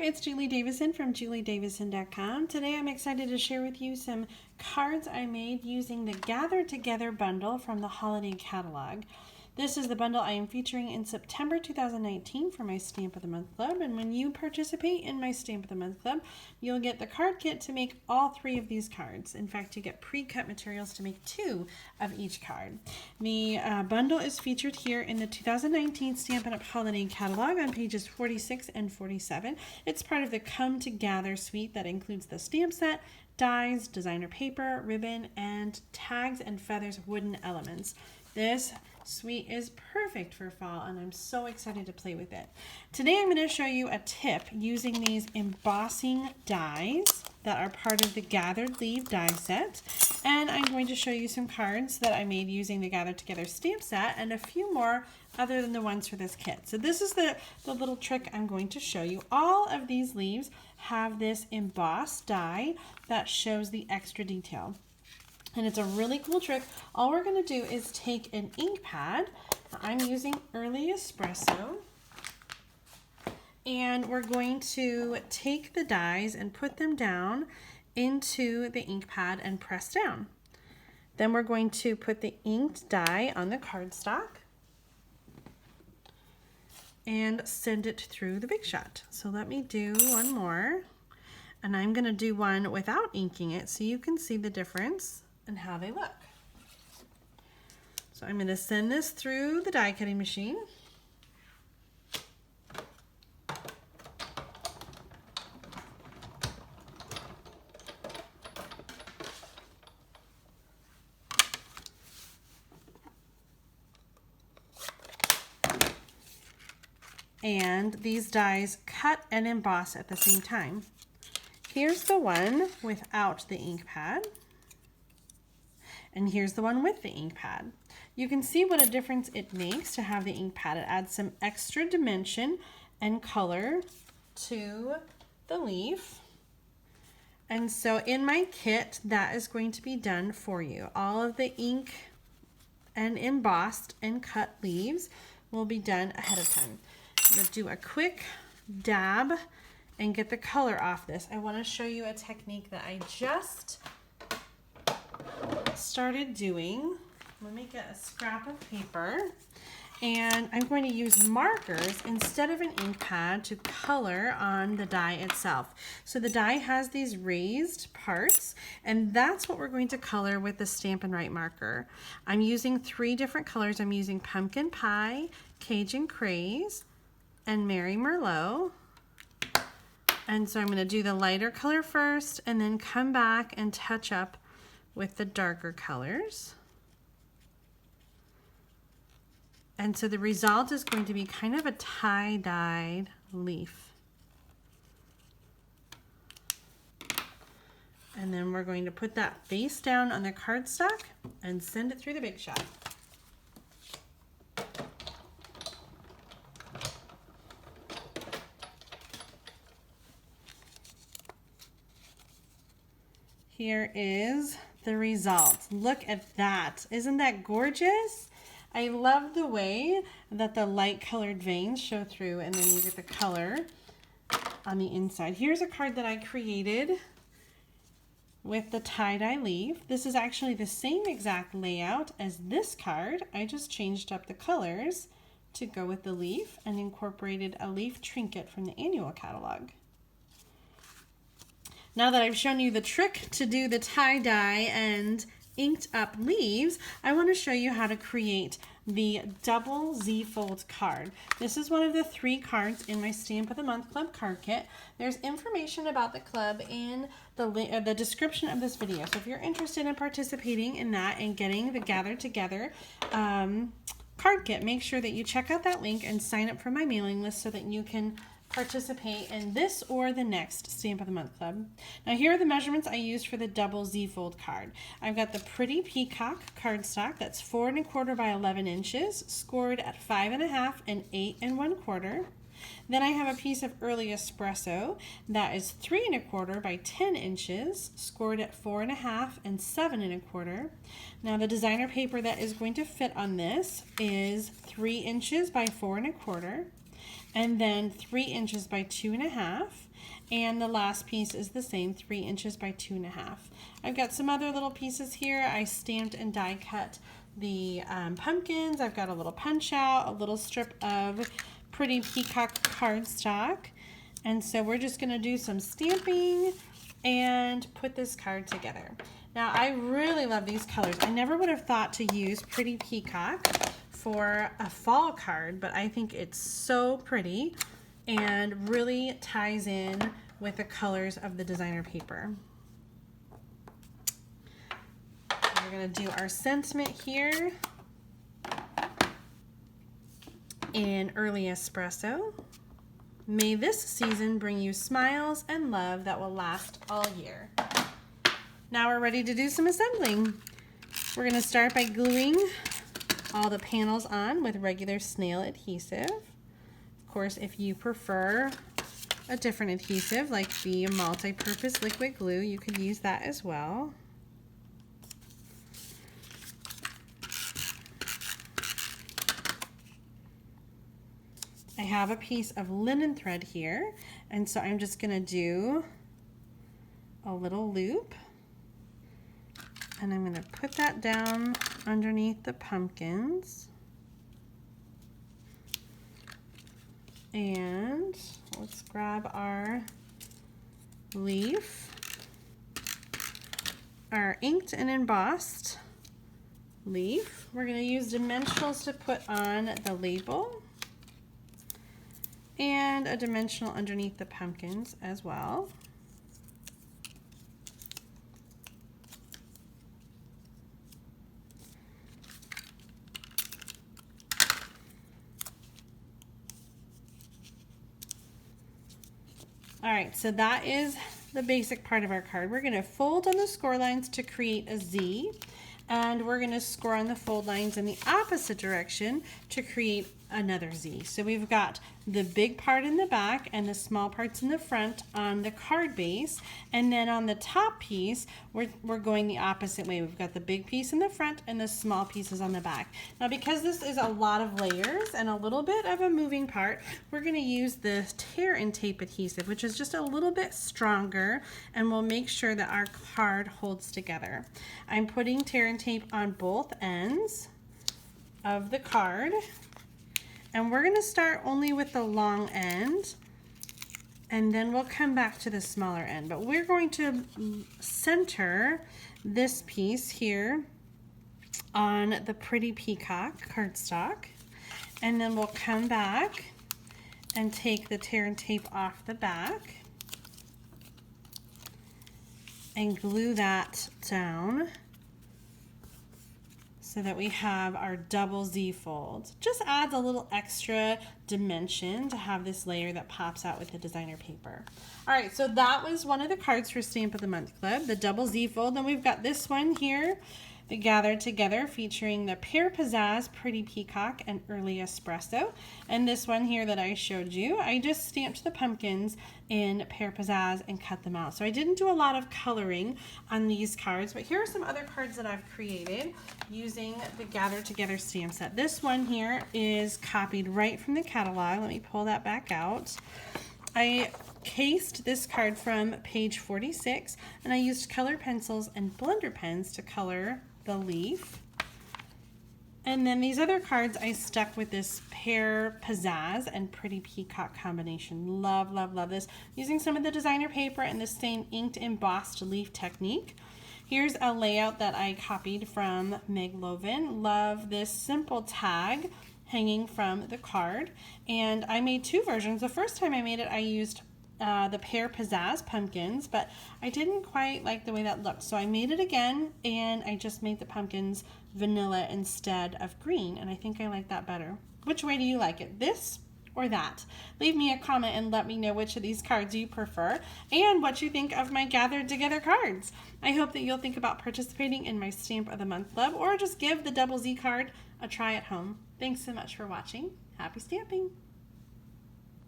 it's Julie Davison from juliedavison.com. Today I'm excited to share with you some cards I made using the Gather Together bundle from the holiday catalog. This is the bundle I am featuring in September 2019 for my Stamp of the Month Club, and when you participate in my Stamp of the Month Club, you'll get the card kit to make all 3 of these cards. In fact, you get pre-cut materials to make 2 of each card. The bundle is featured here in the 2019 Stampin' Up! Holiday Catalog on pages 46 and 47. It's part of the Come Together suite that includes the stamp set, dies, designer paper, ribbon, and tags and feathers wooden elements. This suite is perfect for fall, and I'm so excited to play with it. Today I'm going to show you a tip using these embossing dies that are part of the Gathered Leaf die set, and I'm going to show you some cards that I made using the Gather Together stamp set and a few more other than the ones for this kit. So this is the little trick I'm going to show you. All of these leaves have this embossed die that shows the extra detail. And it's a really cool trick. All we're going to do is take an ink pad. I'm using Early Espresso. And we're going to take the dies and put them down into the ink pad and press down. Then we're going to put the inked die on the cardstock and send it through the Big Shot. So let me do one more. And I'm going to do one without inking it so you can see the difference and how they look. So I'm going to send this through the die cutting machine. And these dies cut and emboss at the same time. Here's the one without the ink pad. And here's the one with the ink pad. You can see what a difference it makes to have the ink pad. It adds some extra dimension and color to the leaf. And so in my kit, that is going to be done for you. All of the ink and embossed and cut leaves will be done ahead of time. I'm going to do a quick dab and get the color off this. I want to show you a technique that I just started doing. Let me get a scrap of paper, and I'm going to use markers instead of an ink pad to color on the die itself. So the die has these raised parts, and that's what we're going to color with the Stampin' Write marker. I'm using 3 different colors. I'm using Pumpkin Pie, Cajun Craze, and Merry Merlot. And so I'm going to do the lighter color first and then come back and touch up with the darker colors. And so the result is going to be kind of a tie-dyed leaf. And then we're going to put that face down on the cardstock and send it through the Big Shot. Here is the result. Look at that. Isn't that gorgeous? I love the way that the light colored veins show through and then you get the color on the inside. Here's a card that I created with the tie-dye leaf. This is actually the same exact layout as this card. I just changed up the colors to go with the leaf and incorporated a leaf trinket from the annual catalog. Now that I've shown you the trick to do the tie-dye and inked up leaves, I want to show you how to create the double Z-fold card. This is one of the 3 cards in my Stamp of the Month Club card kit. There's information about the club in the description of this video. So if you're interested in participating in that and getting the Gather Together card kit, make sure that you check out that link and sign up for my mailing list so that you can participate in this or the next Stamp of the Month Club. Now here are the measurements I used for the double Z-fold card. I've got the pretty Peacock cardstock that's 4 1/4 by 11 inches, scored at 5 1/2 and 8 1/4. Then I have a piece of Early Espresso that is 3 1/4 by 10 inches, scored at 4 1/2 and 7 1/4. Now the designer paper that is going to fit on this is 3 inches by 4 1/4. and then 3 inches by 2.5. And the last piece is the same, 3 inches by 2.5. I've got some other little pieces here. I stamped and die cut the pumpkins. I've got a little punch out, a little strip of pretty peacock cardstock. And so we're just gonna do some stamping and put this card together. Now I really love these colors. I never would have thought to use pretty peacock for a fall card, but I think it's so pretty and really ties in with the colors of the designer paper. We're gonna do our sentiment here in Early Espresso. May this season bring you smiles and love that will last all year. Now we're ready to do some assembling. We're gonna start by gluing all the panels on with regular snail adhesive. Of course, if you prefer a different adhesive like the multi-purpose liquid glue, you could use that as well. I have a piece of linen thread here, and so I'm just gonna do a little loop, and I'm gonna put that down underneath the pumpkins. And let's grab our leaf, our inked and embossed leaf. We're gonna use dimensionals to put on the label, and a dimensional underneath the pumpkins as well. All right, so that is the basic part of our card. We're gonna fold on the score lines to create a Z, and we're gonna score on the fold lines in the opposite direction to create another Z. So we've got the big part in the back and the small parts in the front on the card base, and then on the top piece we're going the opposite way. We've got the big piece in the front and the small pieces on the back. Now because this is a lot of layers and a little bit of a moving part, we're going to use the tear and tape adhesive, which is just a little bit stronger, and we'll make sure that our card holds together. I'm putting tear and tape on both ends of the card. And we're gonna start only with the long end, and then we'll come back to the smaller end. But we're going to center this piece here on the pretty peacock cardstock, and then we'll come back and take the tear and tape off the back and glue that down so that we have our double Z fold. Just adds a little extra dimension to have this layer that pops out with the designer paper. All right, so that was one of the cards for Stamp of the Month Club, the double Z fold. Then we've got this one here, the Gathered Together, featuring the Pear Pizzazz, Pretty Peacock, and Early Espresso. And this one here that I showed you, I just stamped the pumpkins in Pear Pizzazz and cut them out. So I didn't do a lot of coloring on these cards, but here are some other cards that I've created using the Gathered Together stamp set. This one here is copied right from the catalog. Let me pull that back out. I cased this card from page 46, and I used colored pencils and blender pens to color the leaf. And then these other cards I stuck with this Pear Pizzazz and Pretty Peacock combination. Love, love, love this. Using some of the designer paper and the same inked embossed leaf technique. Here's a layout that I copied from Meg Lovin. Love this simple tag hanging from the card. And I made two versions. The first time I made it, I used the Pear Pizzazz pumpkins, but I didn't quite like the way that looked. So I made it again, and I just made the pumpkins vanilla instead of green, and I think I like that better. Which way do you like it? This or that? Leave me a comment and let me know which of these cards you prefer and what you think of my Gathered Together cards. I hope that you'll think about participating in my Stamp of the Month Club, or just give the Double Z card a try at home. Thanks so much for watching. Happy stamping!